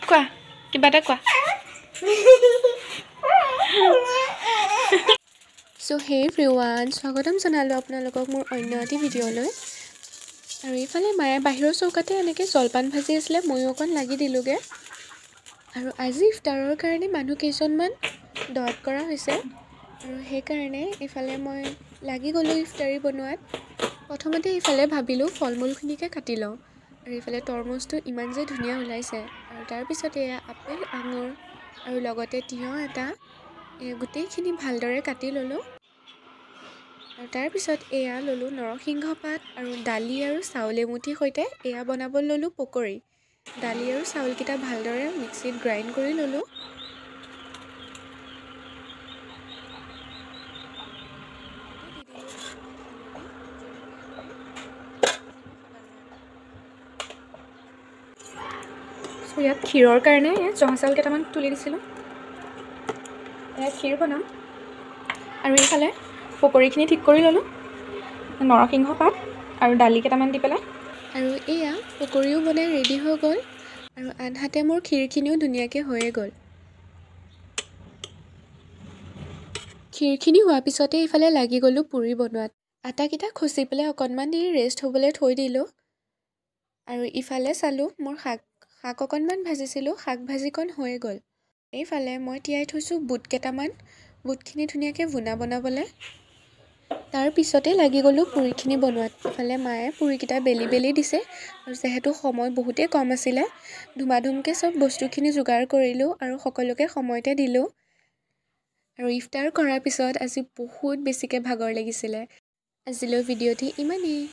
কোৱা কিবা এটা কোৱা সো হে এভৰিৱান স্বাগতম জনালোঁ আপোনালোকক মোৰ অন্য এটি ভিডিঅ'লৈ আৰু এইফালে মায়ে বাহিৰৰ চৌকাতে এনেকৈ জলপান ভাজি আছিলে ময়ো অকণ লাগি দিলোঁগৈ আৰু আজি ইফতাৰৰ কাৰণে মানুহ কেইজনমান দৰৱ কৰা হৈছে আৰু সেইকাৰণে এইফালে মই লাগি গ'লোঁ ইফতাৰী বনোৱাত প্ৰথমতে এইফালে ভাবিলোঁ ফল মূলখিনিকে কাটি লওঁ আৰু এইফালে তৰমুজটো ইমান যে ধুনীয়া ওলাইছে আৰু তাৰপিছত এয়া আপেল আঙুৰ আৰু লগতে তিয়ঁহ এটা গোটেইখিনি ভালদৰে কাটি ল'লোঁ আৰু তাৰপিছত এয়া ল'লোঁ নৰসিংহ পাত আৰু দালি আৰু চাউল এমুঠিৰ সৈতে এয়া বনাব ল'লোঁ পকৰি দালি আৰু চাউলকেইটা ভালদৰে মিক্সিত গ্ৰাইণ্ড কৰি ল'লোঁ ইয়াত ক্ষীৰৰ কাৰণে জহা চাউল কেইটামান তুলি দিছিলোঁ এয়া ক্ষীৰ বনাম আৰু এইফালে পকৰিখিনি ঠিক কৰি ল'লোঁ নৰসিংহ পাত আৰু দালি কেইটামান দি পেলাই আৰু এয়া পকৰিও বনাই ৰেডি হৈ গ'ল আৰু আনহাতে মোৰ ক্ষীৰখিনিও ধুনীয়াকৈ হৈয়ে গ'ল ক্ষীৰখিনি হোৱাৰ পিছতে এইফালে লাগি গ'লোঁ পুৰি বনোৱাত আটাকেইটা খচি পেলাই অকণমান দেৰি ৰেষ্ট হ'বলৈ থৈ দিলোঁ আৰু ইফালে চালোঁ মোৰ শাক অকণমান ভাজিছিলোঁ শাক ভাজিকণ হৈয়ে গ'ল এইফালে মই তিয়াই থৈছোঁ বুট কেইটামান বুটখিনি ধুনীয়াকৈ ভুনা বনাবলৈ তাৰপিছতে লাগি গ'লোঁ পুৰিখিনি বনোৱাত ইফালে মায়ে পুৰিকেইটা বেলি দিছে আৰু যিহেতু সময় বহুতেই কম আছিলে ধুমাধুমকৈ চব বস্তুখিনি যোগাৰ কৰিলোঁ আৰু সকলোকে সময়তে দিলোঁ আৰু ইফতাৰ কৰাৰ পিছত আজি বহুত বেছিকৈ ভাগৰ লাগিছিলে আজিলৈ ভিডিঅ'টি ইমানেই